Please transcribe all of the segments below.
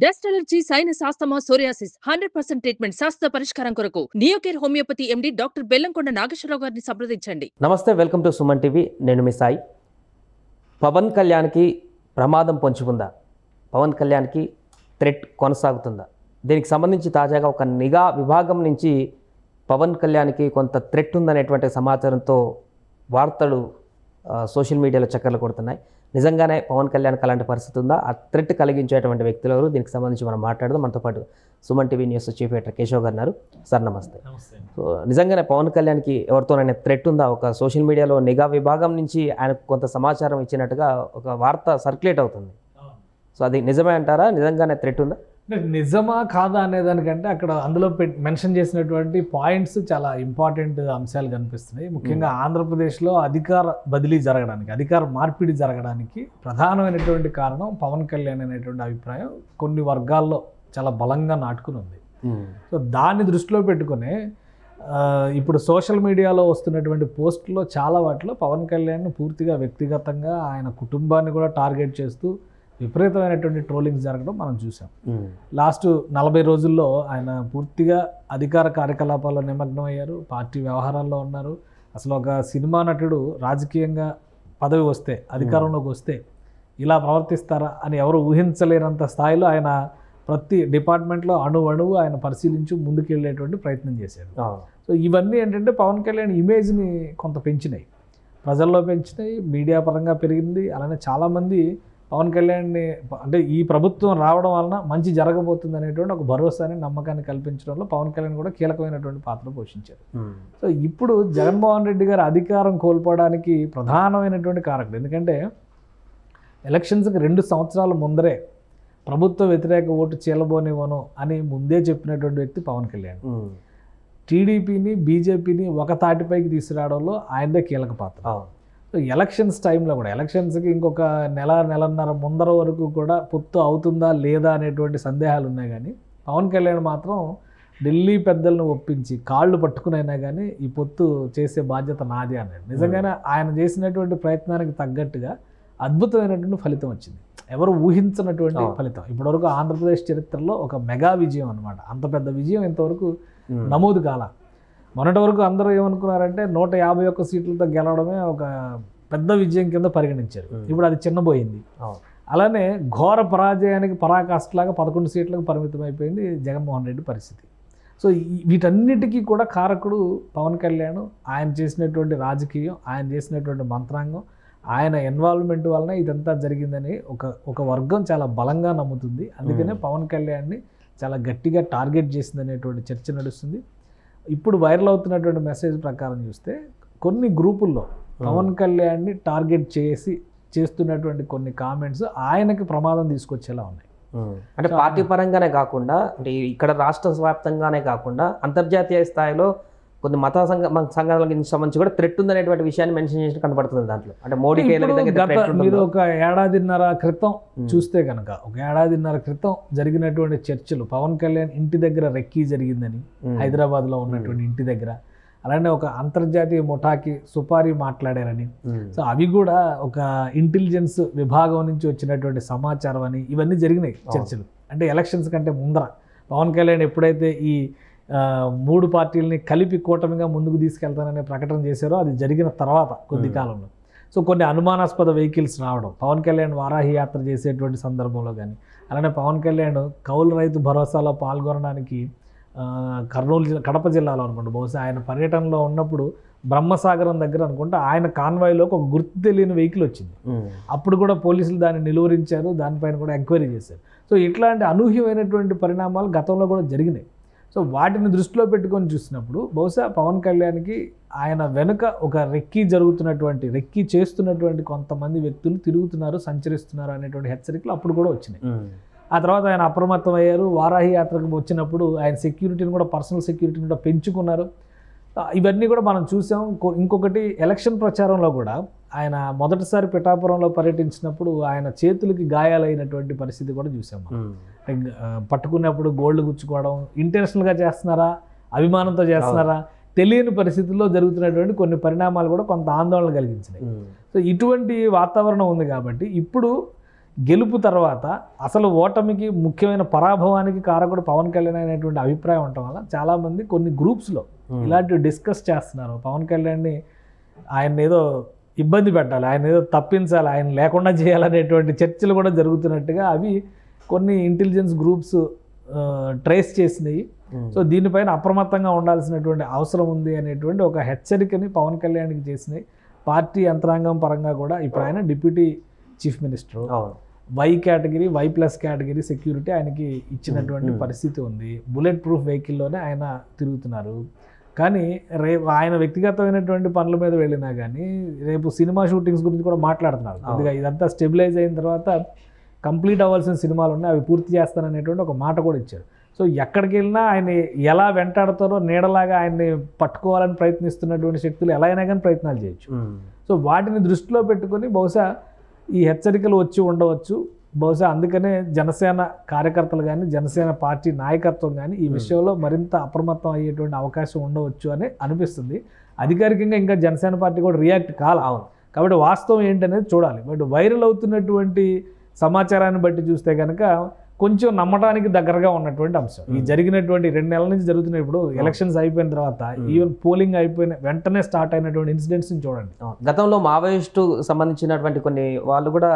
Dust allergy, sinus, asthma, psoriasis 100% treatment శాస్త్ర పరిష్కారం కొరకు Neocare homeopathy MD doctor Bellamkonda Nageswara Rao గారిని సంప్రదించండి. నమస్తే, వెల్కమ్ టు సుమన్ టీవీ. నేను మీ సాయి. పవన్ కళ్యాణ్కి ప్రమాదం పొంచి ఉందా? పవన్ కళ్యాణ్కి థ్రెట్ కొనసాగుతుందా? దీనికి సంబంధించి తాజాగా ఒక నిఘా విభాగం నుంచి పవన్ కళ్యాణ్కి కొంత థ్రెట్ ఉందనేటువంటి సమాచారంతో వార్తలు సోషల్ మీడియాలో చక్కర్లు కొడుతున్నాయి. నిజంగానే పవన్ కళ్యాణ్కి అలాంటి పరిస్థితి ఉందా? ఆ థ్రెట్ కలిగించేటువంటి వ్యక్తులు ఎవరు? దీనికి సంబంధించి మనం మాట్లాడదాం. మనతో పాటు Suman TV news chief editor Keshav గారు ఉన్నారు. సార్ నమస్తే. సో నిజంగానే పవన్ కళ్యాణ్కి ఎవరితోనైనా థ్రెట్ ఉందా? ఒక సోషల్ మీడియాలో నిఘా విభాగం నుంచి ఆయనకు కొంత సమాచారం ఇచ్చినట్టుగా ఒక వార్త సర్క్యులేట్ అవుతుంది. సో అది నిజమే అంటారా? నిజంగానే థ్రెట్ ఉందా? నిజమా కాదా అనేదానికంటే అక్కడ అందులో మెన్షన్ చేసినటువంటి పాయింట్స్ చాలా ఇంపార్టెంట్ అంశాలు కనిపిస్తున్నాయి. ముఖ్యంగా ఆంధ్రప్రదేశ్లో అధికార బదిలీ జరగడానికి, అధికార మార్పిడి జరగడానికి ప్రధానమైనటువంటి కారణం పవన్ కళ్యాణ్ అనేటువంటి అభిప్రాయం కొన్ని వర్గాల్లో చాలా బలంగా నాటుకుని ఉంది. సో దాన్ని దృష్టిలో పెట్టుకునే ఇప్పుడు సోషల్ మీడియాలో వస్తున్నటువంటి పోస్టుల్లో చాలా వాటిలో పవన్ కళ్యాణ్ పూర్తిగా వ్యక్తిగతంగా ఆయన కుటుంబాన్ని కూడా టార్గెట్ చేస్తూ విపరీతమైనటువంటి ట్రోలింగ్స్ జరగడం మనం చూసాం. లాస్ట్ 40 రోజుల్లో ఆయన పూర్తిగా అధికార కార్యకలాపాల్లో నిమగ్నం అయ్యారు, పార్టీ వ్యవహారాల్లో ఉన్నారు. అసలు ఒక సినిమా నటుడు రాజకీయంగా పదవి వస్తే, అధికారంలోకి వస్తే ఇలా ప్రవర్తిస్తారా అని ఎవరు ఊహించలేనంత స్థాయిలో ఆయన ప్రతి డిపార్ట్మెంట్లో అణువు ఆయన పరిశీలించి ముందుకెళ్ళేటువంటి ప్రయత్నం చేశారు. సో ఇవన్నీ ఏంటంటే పవన్ కళ్యాణ్ ఇమేజ్ని కొంత పెంచినాయి, ప్రజల్లో పెంచినాయి, మీడియా పరంగా పెరిగింది. అలానే చాలామంది పవన్ కళ్యాణ్ని అంటే ఈ ప్రభుత్వం రావడం వలన మంచి జరగబోతుంది అనేటువంటి ఒక భరోసాని, నమ్మకాన్ని కల్పించడంలో పవన్ కళ్యాణ్ కూడా కీలకమైనటువంటి పాత్ర పోషించారు. సో ఇప్పుడు జగన్మోహన్ రెడ్డి గారు అధికారం కోల్పోవడానికి ప్రధానమైనటువంటి కారకుడు. ఎందుకంటే ఎలక్షన్స్కి 2 సంవత్సరాల ముందరే ప్రభుత్వ వ్యతిరేక ఓటు చీలబోనివ్వను అని ముందే చెప్పినటువంటి వ్యక్తి పవన్ కళ్యాణ్. టీడీపీని, బీజేపీని ఒక తాటిపైకి తీసుకురావడంలో ఆయనదే కీలక పాత్ర. సో ఎలక్షన్స్ టైంలో కూడా, ఎలక్షన్స్కి ఇంకొక నెలన్నర ముందర వరకు కూడా పొత్తు అవుతుందా లేదా అనేటువంటి సందేహాలు ఉన్నాయి. కానీ పవన్ కళ్యాణ్ మాత్రం ఢిల్లీ పెద్దలను ఒప్పించి కాళ్ళు పట్టుకునైనా కానీ ఈ పొత్తు చేసే బాధ్యత నాదే అన్నాడు. నిజంగానే ఆయన చేసినటువంటి ప్రయత్నానికి తగ్గట్టుగా అద్భుతమైనటువంటి ఫలితం వచ్చింది, ఎవరు ఊహించినటువంటి ఫలితం. ఇప్పటివరకు ఆంధ్రప్రదేశ్ చరిత్రలో ఒక మెగా విజయం అనమాట. అంత పెద్ద విజయం ఇంతవరకు నమోదు కాల. మొన్నటి వరకు అందరూ ఏమనుకున్నారంటే 151 సీట్లతో గెలవడమే ఒక పెద్ద విజయం కింద పరిగణించారు. ఇప్పుడు అది చిన్నబోయింది. అలానే ఘోర పరాజయానికి పరాకాష్ఠలాగా 11 సీట్లకు పరిమితం అయిపోయింది జగన్మోహన్ రెడ్డి పరిస్థితి. సో వీటన్నిటికీ కూడా కారకుడు పవన్ కళ్యాణ్. ఆయన చేసినటువంటి రాజకీయం, ఆయన చేసినటువంటి మంత్రాంగం, ఆయన ఇన్వాల్వ్మెంట్ వలన ఇదంతా జరిగిందని ఒక వర్గం చాలా బలంగా నమ్ముతుంది. అందుకనే పవన్ కళ్యాణ్ని చాలా గట్టిగా టార్గెట్ చేసిందనేటువంటి చర్చ నడుస్తుంది. ఇప్పుడు వైరల్ అవుతున్నటువంటి మెసేజ్ ప్రకారం చూస్తే కొన్ని గ్రూపుల్లో పవన్ కళ్యాణ్ని టార్గెట్ చేస్తున్నటువంటి కొన్ని కామెంట్స్ ఆయనకి ప్రమాదం తీసుకొచ్చేలా ఉన్నాయి. అంటే పార్టీ పరంగానే కాకుండా, అంటే ఇక్కడ రాష్ట్ర వ్యాప్తంగానే కాకుండా అంతర్జాతీయ స్థాయిలో కొన్ని మత సంఘాలకు సంబంధించి కూడా థ్రెట్ ఉందనేటువంటి విషయాన్ని మెన్షన్ చేసి కనబడుతుంది దాంట్లో. అంటే మోడీకి మీరు ఒక ఏడాదిన్నర క్రితం చూస్తే కనుక, ఒక ఏడాదిన్నర క్రితం జరిగినటువంటి చర్చలు, పవన్ కళ్యాణ్ ఇంటి దగ్గర రెక్కీ జరిగిందని, హైదరాబాద్లో ఉన్నటువంటి ఇంటి దగ్గర, అలానే ఒక అంతర్జాతీయ ముఠాకి సుపారీ మాట్లాడారని, సో అవి కూడా ఒక ఇంటెలిజెన్స్ విభాగం నుంచి వచ్చినటువంటి సమాచారం అని, ఇవన్నీ జరిగినాయి చర్చలు. అంటే ఎలక్షన్స్ కంటే ముందర పవన్ కళ్యాణ్ ఎప్పుడైతే ఈ 3 పార్టీలని కలిపి కూటమిగా ముందుకు తీసుకెళ్తాననే ప్రకటన చేశారో అది జరిగిన తర్వాత కొద్ది కాలంలో సో కొన్ని అనుమానాస్పద వెహికల్స్ రావడం, పవన్ కళ్యాణ్ వారాహి యాత్ర చేసేటువంటి సందర్భంలో కానీ, అలానే పవన్ కళ్యాణ్ కౌలు రైతు భరోసాలో పాల్గొనడానికి కడప జిల్లాలో అనుకుంటా, బహుశా ఆయన పర్యటనలో ఉన్నప్పుడు బ్రహ్మసాగరం దగ్గర అనుకుంటా ఆయన కాన్వాయ్లోకి ఒక గుర్తు తెలియని వెహికల్ వచ్చింది. అప్పుడు కూడా పోలీసులు దాన్ని నిలువరించారు, దానిపైన కూడా ఎంక్వైరీ చేశారు. సో ఇట్లాంటి అనూహ్యమైనటువంటి పరిణామాలు గతంలో కూడా జరిగినాయి. సో వాటిని దృష్టిలో పెట్టుకొని చూసినప్పుడు బహుశా పవన్ కళ్యాణ్కి ఆయన వెనుక ఒక రెక్కీ చేస్తున్నటువంటి కొంతమంది వ్యక్తులు తిరుగుతున్నారు, సంచరిస్తున్నారు అనేటువంటి హెచ్చరికలు అప్పుడు కూడా వచ్చినాయి. ఆ తర్వాత ఆయన అప్రమత్తం అయ్యారు. వారాహి యాత్రకు వచ్చినప్పుడు ఆయన సెక్యూరిటీని కూడా, పర్సనల్ సెక్యూరిటీని కూడా పెంచుకున్నారు. ఇవన్నీ కూడా మనం చూసాం. ఇంకొకటి ఎలక్షన్ ప్రచారంలో కూడా ఆయన మొదటిసారి పిఠాపురంలో పర్యటించినప్పుడు ఆయన చేతులకి గాయాలైనటువంటి పరిస్థితి కూడా చూసాం. పట్టుకున్నప్పుడు గోల్డ్ గుచ్చుకోవడం, ఇంటెన్షనల్గా చేస్తున్నారా, అభిమానంతో చేస్తున్నారా తెలియని పరిస్థితుల్లో జరుగుతున్నటువంటి కొన్ని పరిణామాలు కూడా కొంత ఆందోళన కలిగించినాయి. సో ఇటువంటి వాతావరణం ఉంది కాబట్టి ఇప్పుడు గెలుపు తర్వాత అసలు ఓటమికి ముఖ్యమైన పరాభవానికి కారకుడు పవన్ కళ్యాణ్ అనేటువంటి అభిప్రాయం ఉండటం వల్ల చాలామంది కొన్ని గ్రూప్స్లో ఇలాంటివి డిస్కస్ చేస్తున్నారు. పవన్ కళ్యాణ్ని ఆయన ఏదో ఇబ్బంది పెట్టాలి, ఆయన ఏదో తప్పించాలి, ఆయన లేకుండా చేయాలనేటువంటి చర్చలు కూడా జరుగుతున్నట్టుగా అవి కొన్ని ఇంటెలిజెన్స్ గ్రూప్స్ ట్రేస్ చేసినాయి. సో దీనిపైన అప్రమత్తంగా ఉండాల్సినటువంటి అవసరం ఉంది అనేటువంటి ఒక హెచ్చరికని పవన్ కళ్యాణ్కి చేసినాయి. పార్టీ యంత్రాంగం పరంగా కూడా ఇప్పుడు ఆయన deputy chief minister, Y category, వై+ కేటగిరీ సెక్యూరిటీ ఆయనకి ఇచ్చినటువంటి పరిస్థితి ఉంది. బుల్లెట్ ప్రూఫ్ వెహికల్లోనే ఆయన తిరుగుతున్నారు. కానీ రేపు ఆయన వ్యక్తిగతమైనటువంటి పనుల మీద వెళ్ళినా కానీ రేపు సినిమా షూటింగ్స్ గురించి కూడా మాట్లాడుతున్నారు. కొద్దిగా ఇదంతా స్టెబిలైజ్ అయిన తర్వాత కంప్లీట్ అవ్వాల్సిన సినిమాలు ఉన్నాయి, అవి పూర్తి చేస్తాననేటువంటి ఒక మాట కూడా ఇచ్చారు. సో ఎక్కడికి వెళ్ళినా ఆయన ఎలా వెంటాడుతారో నీడలాగా ఆయన్ని పట్టుకోవాలని ప్రయత్నిస్తున్నటువంటి శక్తులు ఎలా అయినా కానీ ప్రయత్నాలు చేయొచ్చు. సో వాటిని దృష్టిలో పెట్టుకొని బహుశా ఈ హెచ్చరికలు వచ్చి ఉండవచ్చు. బహుశా అందుకనే జనసేన కార్యకర్తలు కానీ జనసేన పార్టీ నాయకత్వం కానీ ఈ విషయంలో మరింత అప్రమత్తం అయ్యేటువంటి అవకాశం ఉండవచ్చు అని అనిపిస్తుంది. అధికారికంగా ఇంకా జనసేన పార్టీ కూడా రియాక్ట్ కావాలి. కాబట్టి వాస్తవం ఏంటనేది చూడాలి. బట్ వైరల్ అవుతున్నటువంటి సమాచారాన్ని బట్టి చూస్తే కనుక కొంచెం నమ్మటానికి దగ్గరగా ఉన్నటువంటి అంశం. ఈ జరిగినటువంటి 2 నెలల నుంచి జరుగుతున్న ఇప్పుడు ఎలక్షన్స్ అయిపోయిన తర్వాత ఈవెన్ పోలింగ్ అయిపోయిన వెంటనే స్టార్ట్ అయినటువంటి ఇన్సిడెంట్స్ని చూడండి. గతంలో మావోయిస్టు సంబంధించినటువంటి కొన్ని వాళ్ళు కూడా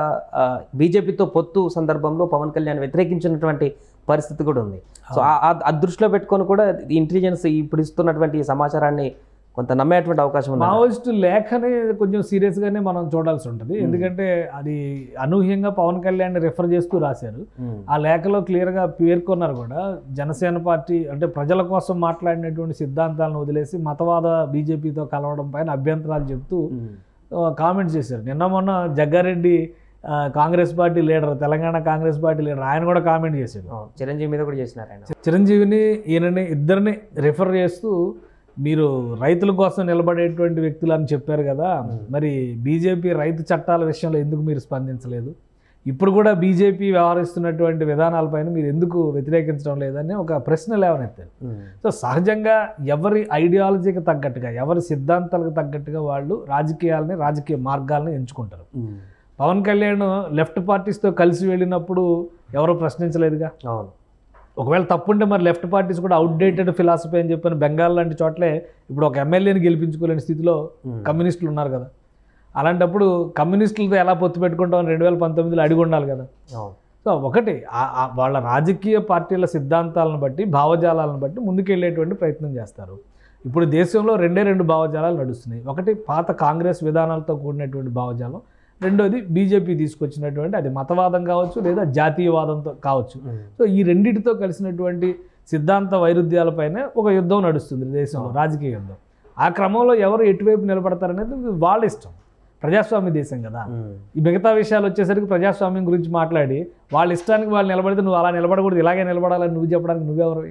బీజేపీతో పొత్తు సందర్భంలో పవన్ కళ్యాణ్ వ్యతిరేకించినటువంటి పరిస్థితి కూడా ఉంది. సో ఆ దృష్టిలో పెట్టుకొని కూడా ఇంటెలిజెన్స్ ఇప్పుడు ఇస్తున్నటువంటి సమాచారాన్ని కొంత నమ్మేటువంటి అవకాశం ఉంది. మావోయిస్టు లేఖనే కొంచెం సీరియస్గానే మనం చూడాల్సి ఉంటుంది. ఎందుకంటే అది అనూహ్యంగా పవన్ కళ్యాణ్ రిఫర్ చేస్తూ రాశారు. ఆ లేఖలో క్లియర్గా పేర్కొన్నారు కూడా, జనసేన పార్టీ అంటే ప్రజల కోసం మాట్లాడినటువంటి సిద్ధాంతాలను వదిలేసి మతవాద బీజేపీతో కలవడం పైన అభ్యంతరాలు చెప్తూ కామెంట్స్ చేశారు. నిన్న మొన్న Jagga Reddy Congress party leader, Telangana Congress party leader, ఆయన కూడా కామెంట్ చేశారు. చిరంజీవి మీద కూడా చేసినారు. ఆయన చిరంజీవిని ఈయనని ఇద్దరిని రిఫర్ చేస్తూ మీరు రైతుల కోసం నిలబడేటువంటి వ్యక్తులు అని చెప్పారు కదా, మరి బీజేపీ రైతు చట్టాల విషయంలో ఎందుకు మీరు స్పందించలేదు? ఇప్పుడు కూడా బీజేపీ వ్యవహరిస్తున్నటువంటి విధానాలపైన మీరు ఎందుకు వ్యతిరేకించడం లేదని ఒక ప్రశ్న లేవనెత్తారు. సో సహజంగా ఎవరి ఐడియాలజీకి తగ్గట్టుగా, ఎవరి సిద్ధాంతాలకు తగ్గట్టుగా వాళ్ళు రాజకీయ మార్గాలని ఎంచుకుంటారు. పవన్ కళ్యాణ్ లెఫ్ట్ పార్టీస్తో కలిసి వెళ్ళినప్పుడు ఎవరో ప్రశ్నించలేదుగా. అవును, ఒకవేళ తప్పుంటే మరి లెఫ్ట్ పార్టీస్ కూడా అవుట్డేటెడ్ ఫిలాసఫీ అని చెప్పిన బెంగాల్ లాంటి చోట్లే ఇప్పుడు ఒక ఎమ్మెల్యేని గెలిపించుకోలేని స్థితిలో కమ్యూనిస్టులు ఉన్నారు కదా. అలాంటప్పుడు కమ్యూనిస్టులతో ఎలా పొత్తు పెట్టుకుంటామని 2019లో అడిగి ఉండాలి కదా. సో ఒకటి వాళ్ళ రాజకీయ పార్టీల సిద్ధాంతాలను బట్టి, భావజాలాలను బట్టి ముందుకెళ్ళేటువంటి ప్రయత్నం చేస్తారు. ఇప్పుడు దేశంలో 2 భావజాలాలు నడుస్తున్నాయి. ఒకటి పాత కాంగ్రెస్ విధానాలతో కూడినటువంటి భావజాలం, రెండోది బీజేపీ తీసుకొచ్చినటువంటి అది మతవాదం కావచ్చు లేదా జాతీయవాదంతో కావచ్చు. సో ఈ రెండింటితో కలిసినటువంటి సిద్ధాంత వైరుధ్యాలపైనే ఒక యుద్ధం నడుస్తుంది దేశంలో, రాజకీయ యుద్ధం. ఆ క్రమంలో ఎవరు ఎటువైపు నిలబడతారనేది వాళ్ళ ఇష్టం. ప్రజాస్వామ్య దేశం కదా. ఈ మిగతా విషయాలు వచ్చేసరికి ప్రజాస్వామ్యం గురించి మాట్లాడి వాళ్ళ ఇష్టానికి వాళ్ళు నిలబడితే నువ్వు అలా నిలబడకూడదు, ఇలాగే నిలబడాలని నువ్వు చెప్పడానికి నువ్వెవరు?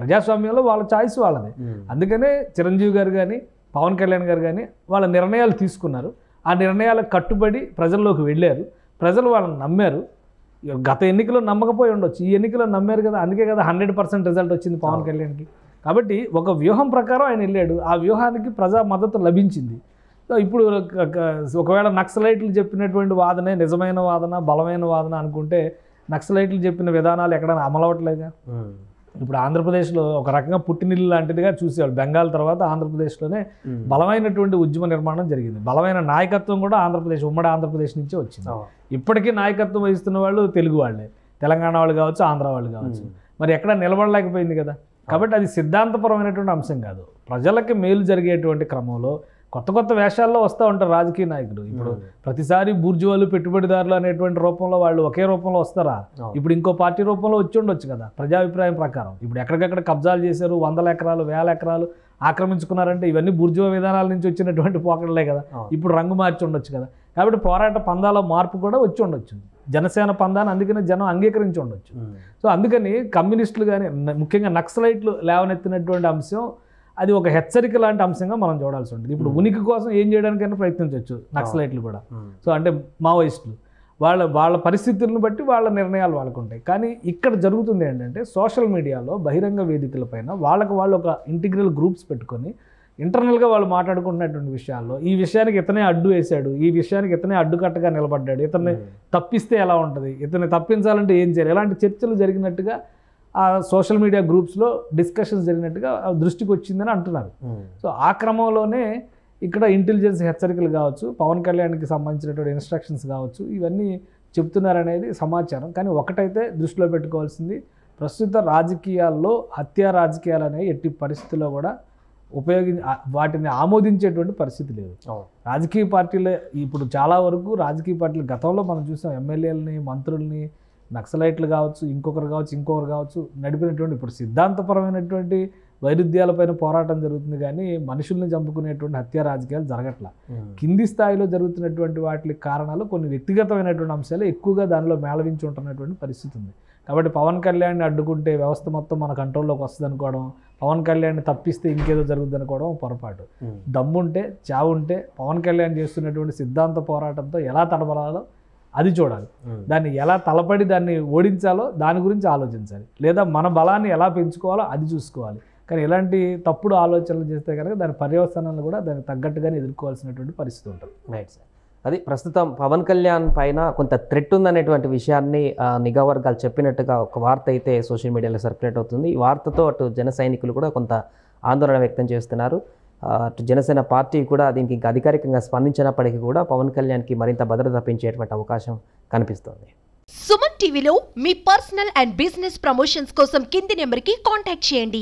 ప్రజాస్వామ్యంలో వాళ్ళ చాయిస్ వాళ్ళది. అందుకనే చిరంజీవి గారు కానీ పవన్ కళ్యాణ్ గారు కానీ వాళ్ళ నిర్ణయాలు తీసుకున్నారు. ఆ నిర్ణయాలకు కట్టుబడి ప్రజల్లోకి వెళ్ళారు. ప్రజలు వాళ్ళని నమ్మారు. గత ఎన్నికలో నమ్మకపోయి ఉండొచ్చు, ఈ ఎన్నికలో నమ్మారు కదా. అందుకే కదా 100% రిజల్ట్ వచ్చింది పవన్ కళ్యాణ్కి. కాబట్టి ఒక వ్యూహం ప్రకారం ఆయన వెళ్ళాడు. ఆ వ్యూహానికి ప్రజా మద్దతు లభించింది. సో ఇప్పుడు ఒకవేళ నక్సలైట్లు చెప్పినటువంటి వాదనే నిజమైన వాదన, బలమైన వాదన అనుకుంటే నక్సలైట్లు చెప్పిన విధానాలు ఎక్కడైనా అమలవట్లేదుగా. ఇప్పుడు ఆంధ్రప్రదేశ్లో ఒక రకంగా పుట్టినిల్లు లాంటిదిగా చూసేవాళ్ళు. బెంగాల్ తర్వాత ఆంధ్రప్రదేశ్లోనే బలమైనటువంటి ఉద్యమ నిర్మాణం జరిగింది. బలమైన నాయకత్వం కూడా ఉమ్మడి ఆంధ్రప్రదేశ్ నుంచే వచ్చింది. ఇప్పటికీ నాయకత్వం వహిస్తున్న వాళ్ళు తెలుగు వాళ్ళే, తెలంగాణ వాళ్ళు కావచ్చు, ఆంధ్ర వాళ్ళు కావచ్చు. మరి ఎక్కడ నిలబడలేకపోయింది కదా. కాబట్టి అది సిద్ధాంతపరమైనటువంటి అంశం కాదు. ప్రజలకి మేలు జరిగేటువంటి క్రమంలో కొత్త వేషాల్లో వస్తూ ఉంటారు రాజకీయ నాయకులు. ఇప్పుడు ప్రతిసారి బూర్జువాలు, పెట్టుబడిదారులు అనేటువంటి రూపంలో వాళ్ళు ఒకే రూపంలో వస్తారా? ఇప్పుడు ఇంకో పార్టీ రూపంలో వచ్చి ఉండొచ్చు కదా. ప్రజాభిప్రాయం ప్రకారం ఇప్పుడు ఎక్కడికక్కడ కబ్జాలు చేశారు, 100 ఎకరాలు 1000 ఎకరాలు ఆక్రమించుకున్నారంటే ఇవన్నీ బూర్జువా విధానాల నుంచి వచ్చినటువంటి పోకడలే కదా. ఇప్పుడు రంగు మార్చి ఉండొచ్చు కదా. కాబట్టి పోరాట పందాల మార్పు కూడా వచ్చి ఉండొచ్చు. జనసేన పందాన్ని అందుకనే జనం అంగీకరించి ఉండొచ్చు. సో అందుకని కమ్యూనిస్టులు కానీ ముఖ్యంగా నక్సలైట్లు లేవనెత్తినటువంటి అంశం అది ఒక హెచ్చరిక లాంటి అంశంగా మనం చూడాల్సి ఉంటుంది. ఇప్పుడు ఉనికి కోసం ఏం చేయడానికైనా ప్రయత్నించవచ్చు నక్సలైట్లు కూడా. సో అంటే మావోయిస్టులు వాళ్ళ పరిస్థితులను బట్టి వాళ్ళ నిర్ణయాలు వాళ్ళకు ఉంటాయి. కానీ ఇక్కడ జరుగుతుంది ఏంటంటే సోషల్ మీడియాలో బహిరంగ వేదికలపైన వాళ్ళకు వాళ్ళు ఒక ఇంటిగ్రల్ గ్రూప్స్ పెట్టుకొని ఇంటర్నల్గా వాళ్ళు మాట్లాడుకుంటున్నటువంటి విషయాల్లో ఈ విషయానికి ఇతనే అడ్డు వేశాడు, ఈ విషయానికి ఇతనే అడ్డుకట్టగా నిలబడ్డాడు, ఇతన్ని తప్పిస్తే ఎలా ఉంటుంది, ఇతన్ని తప్పించాలంటే ఏం చేయాలి, ఇలాంటి చర్చలు జరిగినట్టుగా ఆ సోషల్ మీడియా గ్రూప్స్లో డిస్కషన్స్ జరిగినట్టుగా దృష్టికి వచ్చిందని అంటున్నారు. సో ఆ క్రమంలోనే ఇక్కడ ఇంటెలిజెన్స్ హెచ్చరికలు కావచ్చు, పవన్ కళ్యాణ్కి సంబంధించినటువంటి ఇన్స్ట్రక్షన్స్ కావచ్చు, ఇవన్నీ చెప్తున్నారనేది సమాచారం. కానీ ఒకటైతే దృష్టిలో పెట్టుకోవాల్సింది, ప్రస్తుత రాజకీయాల్లో హత్యా రాజకీయాలు అనేవి ఎట్టి పరిస్థితుల్లో కూడా వాటిని ఆమోదించేటువంటి పరిస్థితి లేదు. రాజకీయ పార్టీలే ఇప్పుడు చాలా వరకు రాజకీయ పార్టీలు గతంలో మనం చూసాం, ఎమ్మెల్యేలని, మంత్రుల్ని, నక్సలైట్లు కావచ్చు, ఇంకొకరు కావచ్చు నడిపినటువంటి, ఇప్పుడు సిద్ధాంతపరమైనటువంటి వైరుధ్యాలపైన పోరాటం జరుగుతుంది కానీ మనుషుల్ని చంపుకునేటువంటి హత్యా రాజకీయాలు జరగట్లా. కింది స్థాయిలో జరుగుతున్నటువంటి వాటికి కారణాలు కొన్ని వ్యక్తిగతమైనటువంటి అంశాలు ఎక్కువగా దానిలో మేళవించి ఉంటున్నటువంటి పరిస్థితి ఉంది. కాబట్టి పవన్ కళ్యాణ్ని అడ్డుకుంటే వ్యవస్థ మొత్తం మన కంట్రోల్లోకి వస్తుంది అనుకోవడం, పవన్ కళ్యాణ్ని తప్పిస్తే ఇంకేదో జరుగుతుంది అనుకోవడం పొరపాటు. దమ్ముంటే, చావుంటే పవన్ కళ్యాణ్ చేస్తున్నటువంటి సిద్ధాంత పోరాటంతో ఎలా తడబడాలో అది చూడాలి. దాన్ని ఎలా తలపడి దాన్ని ఓడించాలో దాని గురించి ఆలోచించాలి, లేదా మన బలాన్ని ఎలా పెంచుకోవాలో అది చూసుకోవాలి. కానీ ఇలాంటి తప్పుడు ఆలోచనలు చేస్తే కనుక దాని పర్యవసానాలు కూడా దానికి తగ్గట్టుగానే ఎదుర్కోవాల్సినటువంటి పరిస్థితి ఉంటుంది. Right sir. అది ప్రస్తుతం పవన్ కళ్యాణ్ పైన కొంత థ్రెట్ ఉందనేటువంటి విషయాన్ని నిఘా వర్గాలు చెప్పినట్టుగా ఒక వార్త అయితే సోషల్ మీడియాలో సర్క్యులేట్ అవుతుంది. ఈ వార్తతో అటు జన సైనికులు కూడా కొంత ఆందోళన వ్యక్తం చేస్తున్నారు. అటు జనసేన పార్టీ కూడా దీనికి ఇంకా అధికారికంగా స్పందించినప్పటికీ కూడా పవన్ కళ్యాణ్కి మరింత భద్రత పెంచేటువంటి అవకాశం కనిపిస్తోంది. సుమన్ టీవీలో మీ పర్సనల్ అండ్ బిజినెస్ ప్రమోషన్స్ కోసం కింది నెంబర్కి కాంటాక్ట్ చేయండి.